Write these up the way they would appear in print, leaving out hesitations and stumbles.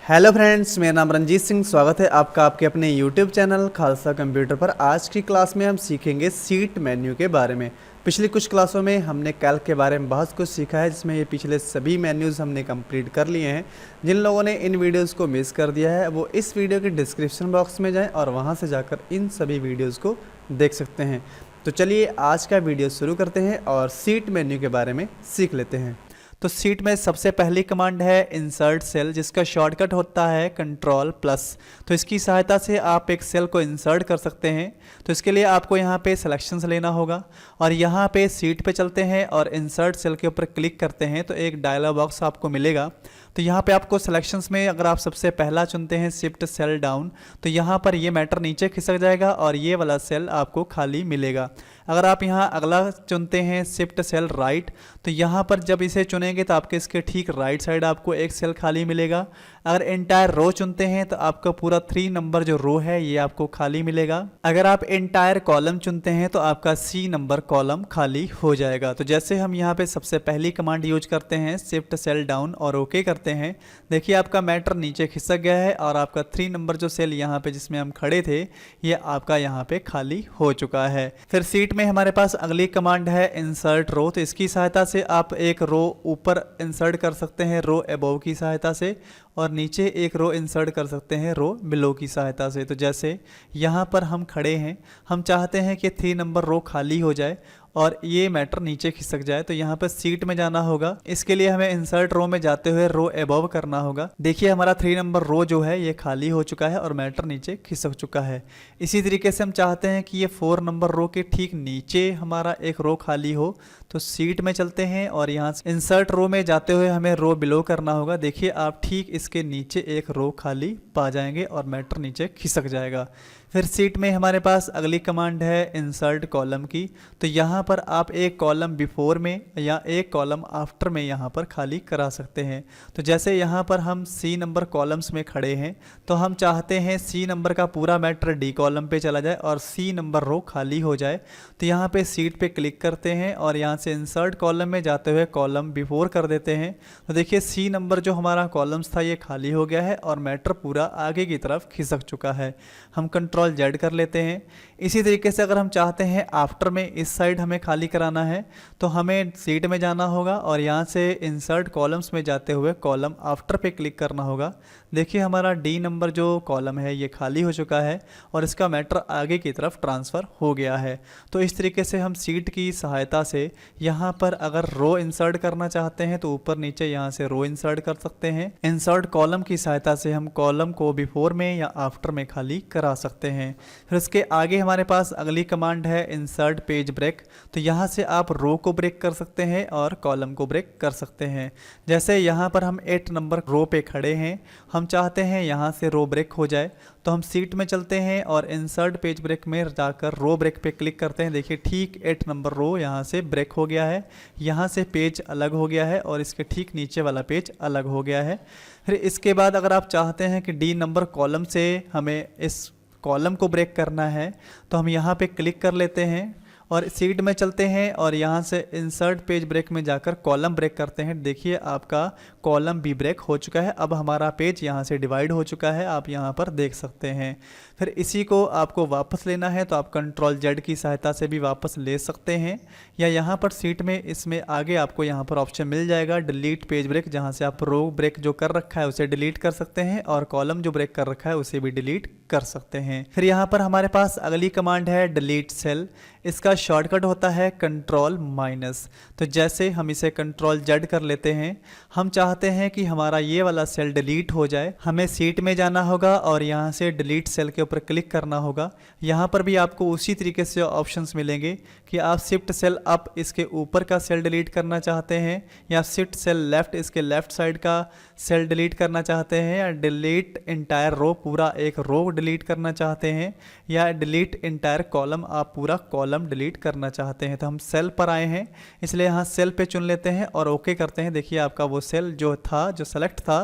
Hello friends, मेरा नाम रंजीत सिंह। स्वागत है आपका आपके अपने यूट्यूब चैनल खालसा कंप्यूटर पर। आज की क्लास में हम सीखेंगे सीट मेन्यू के बारे में। पिछली कुछ क्लासों में हमने कैल्क के बारे में बहुत कुछ सीखा है, जिसमें ये पिछले सभी मेन्यूज़ हमने कंप्लीट कर लिए हैं। जिन लोगों ने इन वीडियोज़ को मिस कर दिया है वो इस वीडियो के डिस्क्रिप्शन बॉक्स में जाएँ और वहाँ से जाकर इन सभी वीडियोज़ को देख सकते हैं। तो चलिए आज का वीडियो शुरू करते हैं और सीट मेन्यू के बारे में सीख लेते हैं। तो सीट में सबसे पहली कमांड है इंसर्ट सेल, जिसका शॉर्टकट होता है कंट्रोल प्लस। तो इसकी सहायता से आप एक सेल को इंसर्ट कर सकते हैं। तो इसके लिए आपको यहाँ पे सिलेक्शंस लेना होगा और यहाँ पे सीट पे चलते हैं और इंसर्ट सेल के ऊपर क्लिक करते हैं तो एक डायलॉग बॉक्स आपको मिलेगा। तो यहाँ पे आपको सिलेक्शंस में अगर आप सबसे पहला चुनते हैं शिफ्ट सेल डाउन, तो यहाँ पर ये मैटर नीचे खिसक जाएगा और ये वाला सेल आपको खाली मिलेगा। अगर आप यहाँ अगला चुनते हैं शिफ्ट सेल राइट, तो यहाँ पर जब इसे चुनेंगे तो आपके इसके ठीक राइट साइड आपको एक सेल खाली मिलेगा। अगर एंटायर रो चुनते हैं तो आपका पूरा 3 नंबर जो रो है ये आपको खाली मिलेगा। अगर आप एंटायर कॉलम चुनते हैं तो आपका C नंबर कॉलम खाली हो जाएगा। तो जैसे हम यहाँ पे सबसे पहली कमांड यूज करते हैं शिफ्ट सेल डाउन और ओके करते हैं, देखिए आपका मैटर नीचे खिसक गया है और आपका 3 नंबर जो सेल यहाँ पे जिसमें हम खड़े थे ये आपका यहाँ पे खाली हो चुका है। फिर सीट में हमारे पास अगली कमांड है इंसर्ट रो। तो इसकी सहायता से आप एक रो ऊपर इंसर्ट कर सकते हैं रो अबव की सहायता से, और नीचे एक रो इंसर्ट कर सकते हैं रो बिलो की सहायता से। तो जैसे यहाँ पर हम खड़े हैं, हम चाहते हैं कि 3 नंबर रो खाली हो जाए और ये मैटर नीचे खिसक जाए, तो यहाँ पर सीट में जाना होगा। इसके लिए हमें इंसर्ट रो में जाते हुए रो अबव करना होगा। देखिए हमारा 3 नंबर रो जो है ये खाली हो चुका है और मैटर नीचे खिसक चुका है। इसी तरीके से हम चाहते हैं कि ये 4 नंबर रो के ठीक नीचे हमारा एक रो खाली हो, तो सीट में चलते हैं और यहाँ से इंसर्ट रो में जाते हुए हमें रो बिलो करना होगा। देखिए आप ठीक इसके नीचे एक रो खाली पा जाएंगे और मैटर नीचे खिसक जाएगा। फिर सीट में हमारे पास अगली कमांड है इंसर्ट कॉलम की। तो यहाँ पर आप एक कॉलम बिफोर में या एक कॉलम आफ्टर में यहाँ पर खाली करा सकते हैं। तो जैसे यहाँ पर हम C नंबर कॉलम्स में खड़े हैं, तो हम चाहते हैं C नंबर का पूरा मैटर D कॉलम पे चला जाए और C नंबर रो खाली हो जाए। तो यहाँ पे सीट पे क्लिक करते हैं और यहाँ से इंसर्ट कॉलम में जाते हुए कॉलम बिफोर कर देते हैं। तो देखिए C नंबर जो हमारा कॉलम्स था ये खाली हो गया है और मैटर पूरा आगे की तरफ खिसक चुका है। हम कंट्रोल Z कर लेते हैं। इसी तरीके से अगर हम चाहते हैं आफ्टर में इस साइड हमें खाली कराना है, तो हमें सीट में जाना होगा और यहाँ से इंसर्ट कॉलम्स में जाते हुए कॉलम आफ्टर पे क्लिक करना होगा। देखिए हमारा D नंबर जो कॉलम है ये खाली हो चुका है और इसका मैटर आगे की तरफ ट्रांसफ़र हो गया है। तो इस तरीके से हम सीट की सहायता से यहाँ पर अगर रो इंसर्ट करना चाहते हैं तो ऊपर नीचे यहाँ से रो इंसर्ट कर सकते हैं। इंसर्ट कॉलम की सहायता से हम कॉलम को बिफोर में या आफ्टर में खाली करा सकते हैं। फिर इसके आगे हमारे पास अगली कमांड है इंसर्ट पेज ब्रेक। तो यहाँ से आप रो को ब्रेक कर सकते हैं और कॉलम को ब्रेक कर सकते हैं। जैसे यहाँ पर हम 8 नंबर रो पे खड़े हैं, हम चाहते हैं यहाँ से रो ब्रेक हो जाए, तो हम सीट में चलते हैं और इंसर्ट पेज ब्रेक में जाकर रो ब्रेक पे क्लिक करते हैं। देखिए ठीक 8 नंबर रो यहाँ से ब्रेक हो गया है, यहाँ से पेज अलग हो गया है और इसके ठीक नीचे वाला पेज अलग हो गया है। फिर इसके बाद अगर आप चाहते हैं कि D नंबर कॉलम से हमें इस कॉलम को ब्रेक करना है, तो हम यहाँ पे क्लिक कर लेते हैं और सीट में चलते हैं और यहाँ से इंसर्ट पेज ब्रेक में जाकर कॉलम ब्रेक करते हैं। देखिए आपका कॉलम भी ब्रेक हो चुका है। अब हमारा पेज यहाँ से डिवाइड हो चुका है, आप यहाँ पर देख सकते हैं। फिर इसी को आपको वापस लेना है तो आप कंट्रोल Z की सहायता से भी वापस ले सकते हैं, या यहाँ पर सीट में इसमें आगे आपको यहाँ पर ऑप्शन मिल जाएगा डिलीट पेज ब्रेक, जहाँ से आप रो ब्रेक जो कर रखा है उसे डिलीट कर सकते हैं और कॉलम जो ब्रेक कर रखा है उसे भी डिलीट कर सकते हैं। फिर यहाँ पर हमारे पास अगली कमांड है डिलीट सेल। इसका शॉर्टकट होता है कंट्रोल माइनस। तो जैसे हम इसे कंट्रोल Z कर लेते हैं, हम चाहते हैं कि हमारा ये वाला सेल डिलीट हो जाए, हमें सीट में जाना होगा और यहाँ से डिलीट सेल के ऊपर क्लिक करना होगा। यहाँ पर भी आपको उसी तरीके से ऑप्शंस मिलेंगे कि आप शिफ्ट सेल अप इसके ऊपर का सेल डिलीट करना चाहते हैं, या शिफ्ट सेल लेफ्ट इसके लेफ्ट साइड का सेल डिलीट करना चाहते हैं, या डिलीट इंटायर रो पूरा एक रो डिलीट करना चाहते हैं, या डिलीट इंटायर कॉलम आप पूरा कॉलम डिलीट करना चाहते हैं। तो हम सेल पर आए हैं इसलिए यहाँ सेल पे चुन लेते हैं और ओके करते हैं। देखिए आपका वो सेल जो था जो सेलेक्ट था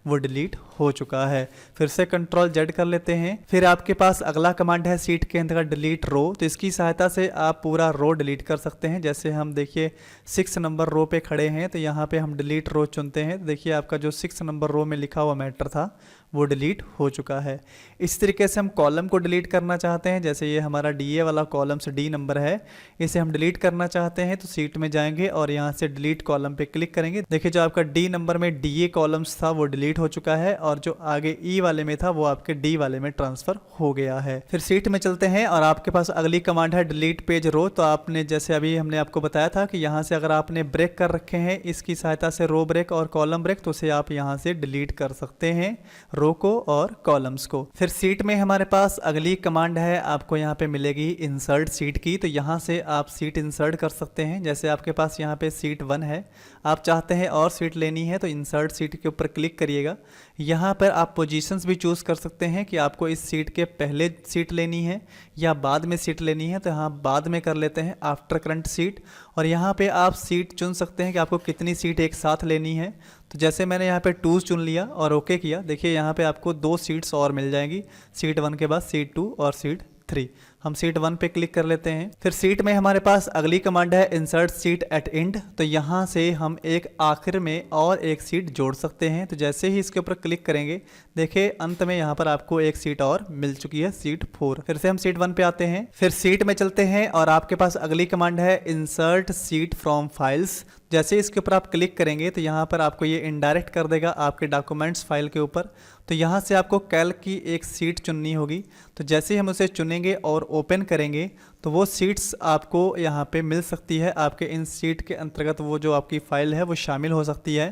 वो डिलीट हो चुका है। फिर से कंट्रोल Z कर लेते हैं। फिर आपके पास अगला कमांड है सीट के अंदर डिलीट रो। तो इसकी सहायता से आप पूरा रो डिलीट कर सकते हैं। जैसे हम देखिए 6 नंबर रो पे खड़े हैं तो यहाँ पे हम डिलीट रो चुनते हैं। देखिए आपका जो 6 नंबर रो में लिखा हुआ मैटर था वो डिलीट हो चुका है। इस तरीके से हम कॉलम को डिलीट करना चाहते हैं, जैसे ये हमारा DA वाला कॉलम से D नंबर है, इसे हम डिलीट करना चाहते हैं तो सीट में जाएंगे और यहाँ से डिलीट कॉलम पे क्लिक करेंगे। देखिए जो आपका D नंबर में DA कॉलम्स था वो डिलीट हो चुका है और जो आगे E वाले में था वो आपके D वाले में ट्रांसफर हो गया है। फिर सीट में चलते हैं और आपके पास अगली कमांड है डिलीट पेज रो। तो आपने जैसे अभी हमने आपको बताया था कि यहाँ से अगर आपने ब्रेक कर रखे हैं इसकी सहायता से रो ब्रेक और कॉलम ब्रेक, तो उसे आप यहाँ से डिलीट कर सकते हैं रो को और कॉलम्स को। फिर सीट में हमारे पास अगली कमांड है, आपको यहाँ पे मिलेगी इंसर्ट सीट की। तो यहाँ से आप सीट इंसर्ट कर सकते हैं। जैसे आपके पास यहाँ पे सीट 1 है, आप चाहते हैं और सीट लेनी है तो इंसर्ट सीट के ऊपर क्लिक करिएगा। यहाँ पर आप पोजीशंस भी चूज़ कर सकते हैं कि आपको इस सीट के पहले सीट लेनी है या बाद में सीट लेनी है। तो यहाँ बाद में कर लेते हैं आफ्टर करंट सीट, और यहाँ पे आप सीट चुन सकते हैं कि आपको कितनी सीट एक साथ लेनी है। तो जैसे मैंने यहाँ पे 2 चुन लिया और ओके किया, देखिए यहाँ पे आपको 2 सीट्स और मिल जाएंगी, सीट 1 के बाद सीट 2 और सीट 3। हम सीट 1 पे क्लिक कर लेते हैं। फिर सीट में हमारे पास अगली कमांड है इंसर्ट सीट एट एंड। तो यहाँ से हम एक आखिर में और एक सीट जोड़ सकते हैं। तो जैसे ही इसके ऊपर क्लिक करेंगे, देखिए अंत में यहाँ पर आपको एक सीट और मिल चुकी है, सीट 4। फिर से हम सीट 1 पे आते हैं, फिर सीट में चलते हैं और आपके पास अगली कमांड है इंसर्ट सीट फ्रॉम फाइल्स। जैसे इसके ऊपर आप क्लिक करेंगे तो यहाँ पर आपको ये इनडायरेक्ट कर देगा आपके डॉक्यूमेंट्स फाइल के ऊपर। तो यहाँ से आपको कैल्क की एक सीट चुननी होगी। तो जैसे ही हम उसे चुनेंगे और ओपन करेंगे तो वो सीट्स आपको यहाँ पे मिल सकती है। आपके इन सीट के अंतर्गत वो जो आपकी फ़ाइल है वो शामिल हो सकती है।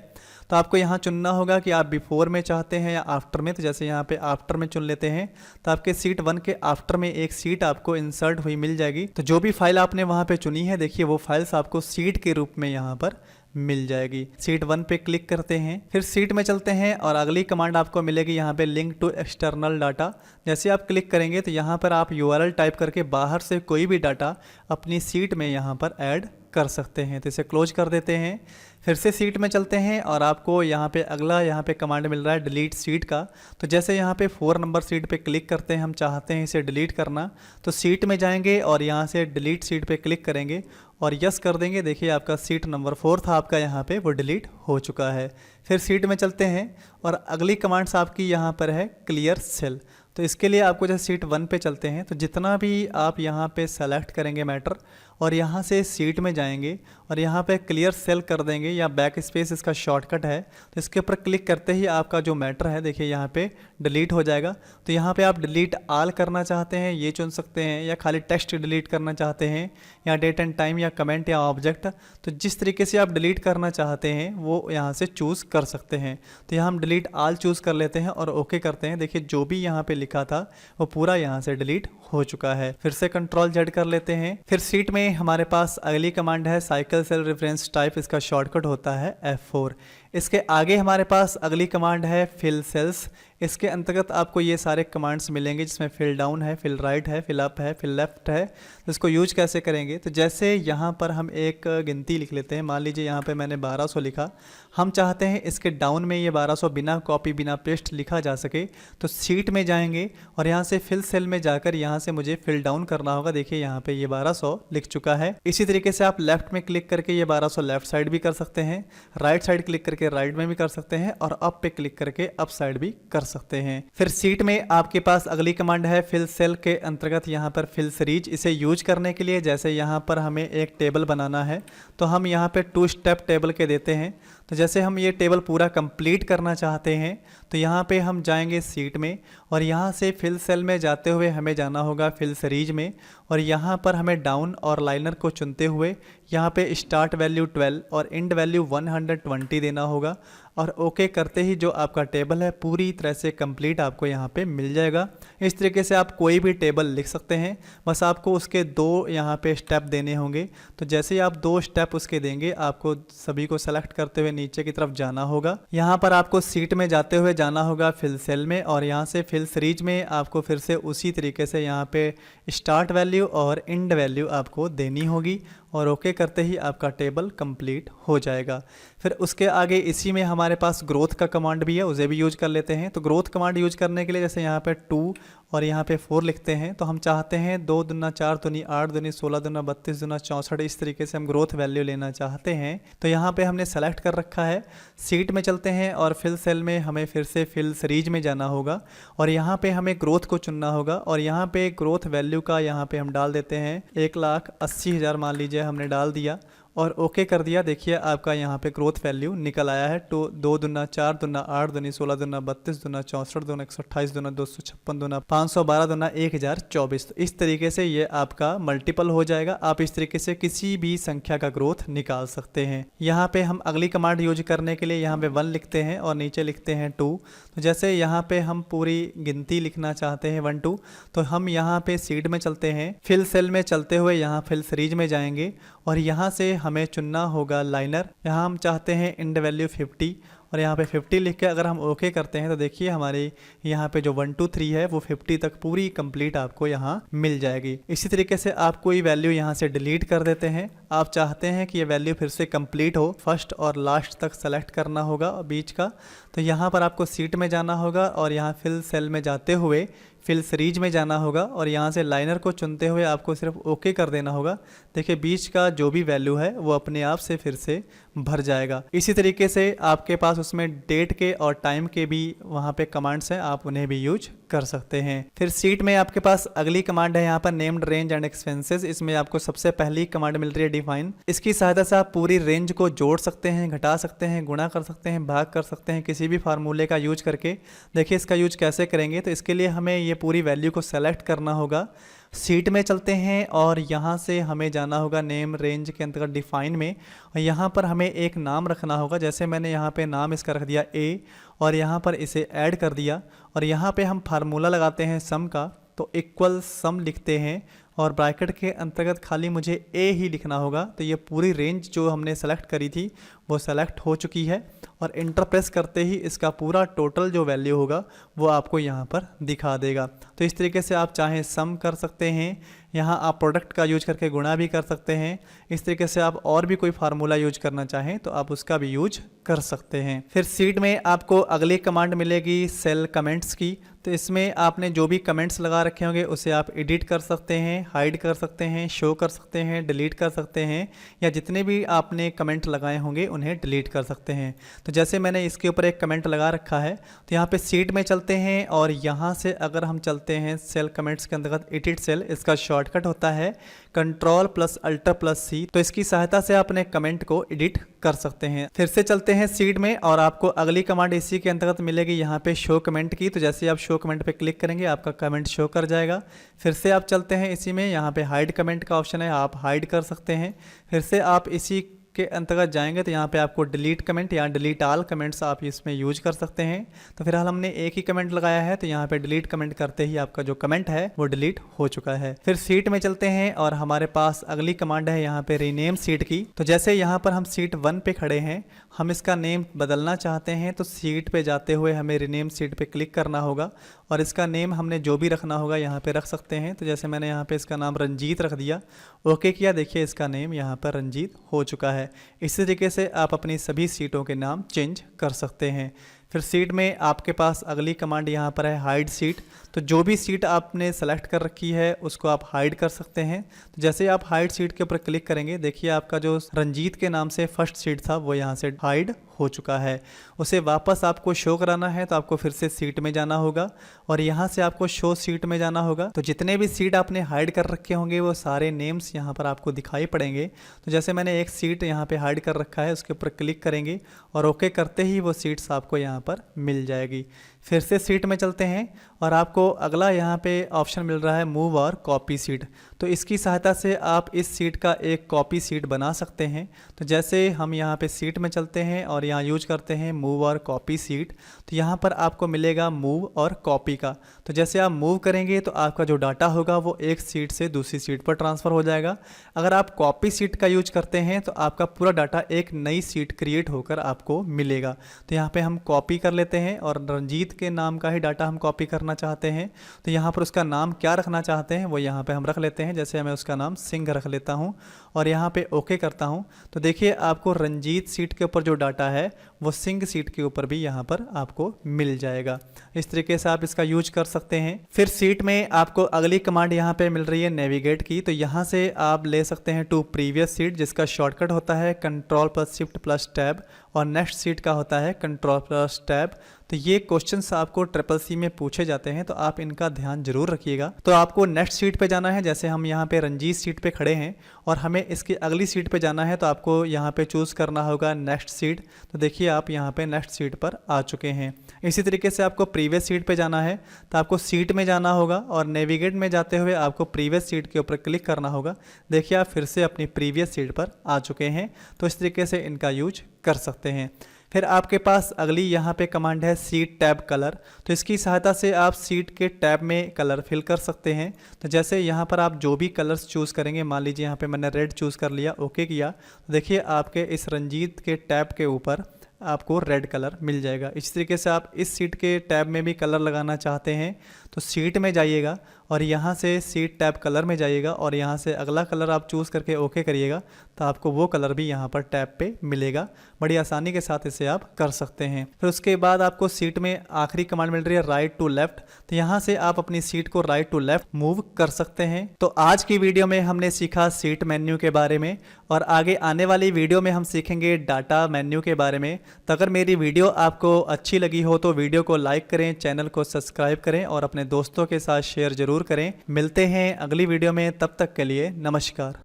तो आपको यहाँ चुनना होगा कि आप बिफोर में चाहते हैं या आफ्टर में। तो जैसे यहाँ पे आफ्टर में चुन लेते हैं तो आपके सीट 1 के आफ्टर में एक सीट आपको इंसर्ट हुई मिल जाएगी। तो जो भी फाइल आपने वहाँ पे चुनी है, देखिए वो फाइल्स आपको सीट के रूप में यहाँ पर मिल जाएगी। सीट 1 पे क्लिक करते हैं, फिर सीट में चलते हैं और अगली कमांड आपको मिलेगी यहाँ पे लिंक टू एक्सटर्नल डाटा। जैसे आप क्लिक करेंगे तो यहाँ पर आप URL टाइप करके बाहर से कोई भी डाटा अपनी सीट में यहाँ पर ऐड कर सकते हैं। तो इसे क्लोज कर देते हैं। फिर से सीट में चलते हैं और आपको यहाँ पे अगला यहाँ पे कमांड मिल रहा है डिलीट सीट का। तो जैसे यहाँ पे 4 नंबर सीट पे क्लिक करते हैं, हम चाहते हैं इसे डिलीट करना, तो सीट में जाएंगे और यहाँ से डिलीट सीट पे क्लिक करेंगे और यस कर देंगे। देखिए आपका सीट नंबर 4 था आपका, यहाँ पे वो डिलीट हो चुका है। फिर सीट में चलते हैं और अगली कमांड्स आपकी यहाँ पर है क्लियर सेल। तो इसके लिए आपको जैसे सीट 1 पे चलते हैं तो जितना भी आप यहाँ पे सेलेक्ट करेंगे मैटर और यहाँ से सीट में जाएंगे और यहाँ पे क्लियर सेल कर देंगे या बैक स्पेस इसका शॉर्टकट है। तो इसके ऊपर क्लिक करते ही आपका जो मैटर है देखिए यहाँ पे डिलीट हो जाएगा। तो यहाँ पे आप डिलीट आल करना चाहते हैं ये चुन सकते हैं, या खाली टेक्स्ट डिलीट करना चाहते हैं, या डेट एंड टाइम, या कमेंट, या ऑब्जेक्ट। तो जिस तरीके से आप डिलीट करना चाहते हैं वो यहाँ से चूज़ कर सकते हैं। तो यहाँ हम डिलीट आल चूज़ कर लेते हैं और ओके करते हैं। देखिए जो भी यहाँ पे लिखा था वो पूरा यहाँ से डिलीट हो चुका है। फिर से Ctrl Z कर लेते हैं। फिर सीट में हमारे पास अगली कमांड है साइकिल सेल रेफरेंस टाइप, इसका शॉर्टकट होता है F4। इसके आगे हमारे पास अगली कमांड है फिल सेल्स। इसके अंतर्गत आपको ये सारे कमांड्स मिलेंगे जिसमें फिल डाउन है, फिल राइट है, फिल अप है, फिल लेफ्ट है। तो इसको यूज कैसे करेंगे, तो जैसे यहाँ पर हम एक गिनती लिख लेते हैं। मान लीजिए यहाँ पे मैंने 1200 लिखा, हम चाहते हैं इसके डाउन में ये 1200 बिना कॉपी बिना पेस्ट लिखा जा सके। तो सीट में जाएंगे और यहाँ से फिल सेल में जाकर यहाँ से मुझे फिल डाउन करना होगा। देखिए यहाँ पे ये 1200 लिख चुका है। इसी तरीके से आप लेफ्ट में क्लिक करके ये 1200 लेफ्ट साइड भी कर सकते हैं, राइट साइड क्लिक करके राइट में भी कर सकते हैं, और अप पे क्लिक करके अप साइड भी कर सकते हैं। फिर सीट में आपके पास अगली कमांड है फिल सेल के अंतर्गत यहाँ पर फिल सीरीज। इसे यूज करने के लिए जैसे यहाँ पर हमें एक टेबल बनाना है तो हम यहाँ पे 2 स्टेप टेबल के देते हैं। तो जैसे हम ये टेबल पूरा कंप्लीट करना चाहते हैं तो यहाँ पे हम जाएंगे सीट में और यहाँ से फिल सेल में जाते हुए हमें जाना होगा फिल सीरीज में, और यहाँ पर हमें डाउन और लाइनर को चुनते हुए यहाँ पे स्टार्ट वैल्यू 12 और एंड वैल्यू 120 देना होगा, और ओके करते ही जो आपका टेबल है पूरी तरह से कंप्लीट आपको यहाँ पे मिल जाएगा। इस तरीके से आप कोई भी टेबल लिख सकते हैं, बस आपको उसके 2 यहाँ पे स्टेप देने होंगे। तो जैसे ही आप 2 स्टेप उसके देंगे आपको सभी को सेलेक्ट करते हुए नीचे की तरफ जाना होगा। यहाँ पर आपको सीट में जाते हुए जाना होगा फिल सेल में, और यहाँ से फिल सीरीज में आपको फिर से उसी तरीके से यहाँ पे स्टार्ट वैल्यू और एंड वैल्यू आपको देनी होगी, और ओके करते ही आपका टेबल कंप्लीट हो जाएगा। फिर उसके आगे इसी में हमारे पास ग्रोथ का कमांड भी है, उसे भी यूज कर लेते हैं। तो ग्रोथ कमांड यूज करने के लिए जैसे यहाँ पे 2 और यहाँ पे 4 लिखते हैं, तो हम चाहते हैं 2 दूना 4 दूनी 8 दूनी 16 दूना 32 दूना 64, इस तरीके से हम ग्रोथ वैल्यू लेना चाहते हैं। तो यहाँ पे हमने सेलेक्ट कर रखा है। सीट में चलते हैं और फिल सेल में हमें फिर से फिल सीरीज में जाना होगा और यहाँ पे हमें ग्रोथ को चुनना होगा और यहाँ पे ग्रोथ वैल्यू का यहाँ पे हम डाल देते हैं 1,80,000 मान लीजिए, हमने डाल दिया और ओके कर दिया। देखिए आपका यहाँ पे ग्रोथ वैल्यू निकल आया है। तो 2 दूना 4 दूना 8 दूनी 16 दूना 32 दूना 64 दूना 128 दूना 256 दूना 512 दूना 1024। तो इस तरीके से ये आपका मल्टीपल हो जाएगा। आप इस तरीके से किसी भी संख्या का ग्रोथ निकाल सकते हैं। यहाँ पे हम अगली कमांड यूज करने के लिए यहाँ पे 1 लिखते हैं और नीचे लिखते हैं 2। तो जैसे यहाँ पे हम पूरी गिनती लिखना चाहते हैं 1 2, तो हम यहाँ पे सीड में चलते हैं, फिल सेल में चलते हुए यहाँ फिल सीरीज में जाएंगे और यहाँ से हमें चुनना होगा लाइनर। यहाँ हम चाहते हैं इंड वैल्यू 50 और यहाँ पे 50 लिख के अगर हम ओके करते हैं तो देखिए हमारी यहाँ पे जो 1 2 3 है वो 50 तक पूरी कंप्लीट आपको यहाँ मिल जाएगी। इसी तरीके से आप कोई वैल्यू यहाँ से डिलीट कर देते हैं। आप चाहते हैं कि ये वैल्यू फिर से कंप्लीट हो, फर्स्ट और लास्ट तक सेलेक्ट करना होगा बीच का। तो यहाँ पर आपको सीट में जाना होगा और यहाँ फिल सेल में जाते हुए फिल सीरीज में जाना होगा और यहाँ से लाइनर को चुनते हुए आपको सिर्फ ओके कर देना होगा। देखिए बीच का जो भी वैल्यू है वो अपने आप से फिर से भर जाएगा। इसी तरीके से आपके पास उसमें डेट के और टाइम के भी वहाँ पे कमांड्स हैं, आप उन्हें भी यूज कर सकते हैं। फिर सीट में आपके पास अगली कमांड है यहाँ पर नेम्ड रेंज एंड एक्सपेंसेस। इसमें आपको सबसे पहली कमांड मिल रही है डिफाइन। इसकी सहायता से आप पूरी रेंज को जोड़ सकते हैं, घटा सकते हैं, गुणा कर सकते हैं, भाग कर सकते हैं किसी भी फार्मूले का यूज करके। देखिए इसका यूज कैसे करेंगे, तो इसके लिए हमें ये पूरी वैल्यू को सेलेक्ट करना होगा। सीट में चलते हैं और यहाँ से हमें जाना होगा नेम रेंज के अंतर्गत डिफाइन में और यहाँ पर हमें एक नाम रखना होगा। जैसे मैंने यहाँ पे नाम इसका रख दिया ए और यहाँ पर इसे ऐड कर दिया और यहाँ पे हम फार्मूला लगाते हैं सम का, तो इक्वल सम लिखते हैं और ब्रैकेट के अंतर्गत खाली मुझे ए ही लिखना होगा। तो ये पूरी रेंज जो हमने सेलेक्ट करी थी वो सेलेक्ट हो चुकी है और इंटर प्रेस करते ही इसका पूरा टोटल जो वैल्यू होगा वो आपको यहाँ पर दिखा देगा। तो इस तरीके से आप चाहें सम कर सकते हैं, यहाँ आप प्रोडक्ट का यूज करके गुणा भी कर सकते हैं। इस तरीके से आप और भी कोई फार्मूला यूज करना चाहें तो आप उसका भी यूज कर सकते हैं। फिर सीट में आपको अगली कमांड मिलेगी सेल कमेंट्स की। तो इसमें आपने जो भी कमेंट्स लगा रखे होंगे उसे आप एडिट कर सकते हैं, हाइड कर सकते हैं, शो कर सकते हैं, डिलीट कर सकते हैं या जितने भी आपने कमेंट लगाए होंगे उन्हें डिलीट कर सकते हैं। तो जैसे मैंने इसके ऊपर एक कमेंट लगा रखा है तो यहाँ पे सीट में चलते हैं और यहाँ से अगर हम चलते हैं सेल कमेंट्स के अंतर्गत एडिट सेल, इसका शॉर्टकट होता है Ctrl+Alt+C। तो इसकी सहायता से आप अपने कमेंट को एडिट कर सकते हैं। फिर से चलते हैं सीट में और आपको अगली कमांड इसी के अंतर्गत मिलेगी यहाँ पे शो कमेंट की। तो जैसे आप शो कमेंट पे क्लिक करेंगे आपका कमेंट शो कर जाएगा। फिर से आप चलते हैं इसी में, यहाँ पे हाइड कमेंट का ऑप्शन है, आप हाइड कर सकते हैं। फिर से आप इसी के अंतर्गत जाएंगे तो यहाँ पे आपको डिलीट कमेंट या डिलीट ऑल कमेंट्स आप इसमें यूज कर सकते हैं। तो फिलहाल हमने एक ही कमेंट लगाया है तो यहाँ पे डिलीट कमेंट करते ही आपका जो कमेंट है वो डिलीट हो चुका है। फिर सीट में चलते हैं और हमारे पास अगली कमांड है यहाँ पे रीनेम सीट की। तो जैसे यहाँ पर हम सीट 1 पे खड़े हैं, हम इसका नेम बदलना चाहते हैं तो सीट पे जाते हुए हमें रीनेम सीट पे क्लिक करना होगा और इसका नेम हमने जो भी रखना होगा यहाँ पे रख सकते हैं। तो जैसे मैंने यहाँ पे इसका नाम रंजीत रख दिया, ओके किया, देखिए इसका नेम यहाँ पर रंजीत हो चुका है। इसी तरीके से आप अपनी सभी सीटों के नाम चेंज कर सकते हैं। फिर सीट में आपके पास अगली कमांड यहाँ पर है हाइड सीट। तो जो भी सीट आपने सेलेक्ट कर रखी है उसको आप हाइड कर सकते हैं। तो जैसे आप हाइड सीट के ऊपर क्लिक करेंगे, देखिए आपका जो रंजीत के नाम से फर्स्ट सीट था वो यहाँ से हाइड हो चुका है। उसे वापस आपको शो कराना है तो आपको फिर से सीट में जाना होगा और यहाँ से आपको शो सीट में जाना होगा। तो जितने भी सीट आपने हाइड कर रखे होंगे वो सारे नेम्स यहाँ पर आपको दिखाई पड़ेंगे। तो जैसे मैंने एक सीट यहाँ पे हाइड कर रखा है उसके ऊपर क्लिक करेंगे और ओके करते ही वो सीट्स आपको यहाँ पर मिल जाएगी। फिर से सीट में चलते हैं और आपको अगला यहाँ पे ऑप्शन मिल रहा है मूव और कॉपी सीट। तो इसकी सहायता से आप इस सीट का एक कॉपी सीट बना सकते हैं। तो जैसे हम यहाँ पे सीट में चलते हैं और यहाँ यूज करते हैं मूव और कॉपी सीट, तो तो यहाँ पर आपको मिलेगा मूव और कॉपी का। तो जैसे आप मूव करेंगे तो आपका जो डाटा होगा वो एक सीट से दूसरी सीट पर ट्रांसफ़र हो जाएगा। अगर आप कॉपी सीट का यूज करते हैं तो आपका पूरा डाटा एक नई सीट क्रिएट होकर आपको मिलेगा। तो यहाँ पे हम कॉपी कर लेते हैं और रंजीत के नाम का ही डाटा हम कॉपी करना चाहते हैं। तो यहाँ पर उसका नाम क्या रखना चाहते हैं वो यहाँ पे हम रख लेते हैं। जैसे मैं उसका नाम सिंह रख लेता हूँ और यहाँ पे ओके करता हूँ। तो देखिए आपको रंजीत सीट के ऊपर जो डाटा है वो सिंह सीट के ऊपर भी यहाँ पर आपको मिल जाएगा। इस तरीके से आप इसका यूज कर सकते हैं। फिर सीट में आपको अगली कमांड यहाँ पे मिल रही है नेविगेट की। तो यहाँ से आप ले सकते हैं टू प्रीवियस सीट, जिसका शॉर्टकट होता है control plus shift plus tab, और नेक्स्ट सीट का होता है कंट्रोल प्लस टैब। तो ये क्वेश्चंस आपको CCC में पूछे जाते हैं, तो आप इनका ध्यान जरूर रखिएगा। तो आपको नेक्स्ट सीट पे जाना है। जैसे हम यहाँ पे रंजीत सीट पे खड़े हैं और हमें इसकी अगली सीट पे जाना है, तो आपको यहाँ पे चूज़ करना होगा नेक्स्ट सीट। तो देखिए आप यहाँ पे नेक्स्ट सीट पर आ चुके हैं। इसी तरीके से आपको प्रीवियस सीट पे जाना है, तो आपको सीट में जाना होगा और नेविगेट में जाते हुए आपको प्रीवियस सीट के ऊपर क्लिक करना होगा। देखिए आप फिर से अपनी प्रीवियस सीट पर आ चुके हैं। तो इस तरीके से इनका यूज कर सकते हैं। फिर आपके पास अगली यहाँ पे कमांड है सीट टैब कलर। तो इसकी सहायता से आप सीट के टैब में कलर फिल कर सकते हैं। तो जैसे यहाँ पर आप जो भी कलर्स चूज़ करेंगे, मान लीजिए यहाँ पे मैंने रेड चूज़ कर लिया, ओके किया, तो देखिए आपके इस रंजीत के टैब के ऊपर आपको रेड कलर मिल जाएगा। इस तरीके से आप इस सीट के टैब में भी कलर लगाना चाहते हैं तो सीट में जाइएगा और यहाँ से सीट टैब कलर में जाइएगा और यहाँ से अगला कलर आप चूज़ करके ओके करिएगा, तो आपको वो कलर भी यहाँ पर टैब पे मिलेगा। बड़ी आसानी के साथ इसे आप कर सकते हैं। फिर उसके बाद आपको सीट में आखिरी कमांड मिल रही है राइट टू लेफ्ट। तो यहाँ से आप अपनी सीट को राइट टू लेफ्ट मूव कर सकते हैं। तो आज की वीडियो में हमने सीखा सीट मेन्यू के बारे में और आगे आने वाली वीडियो में हम सीखेंगे डाटा मेन्यू के बारे में। तो अगर मेरी वीडियो आपको अच्छी लगी हो तो वीडियो को लाइक करें, चैनल को सब्सक्राइब करें और अपने दोस्तों के साथ शेयर जरूर करें। मिलते हैं अगली वीडियो में, तब तक के लिए नमस्कार।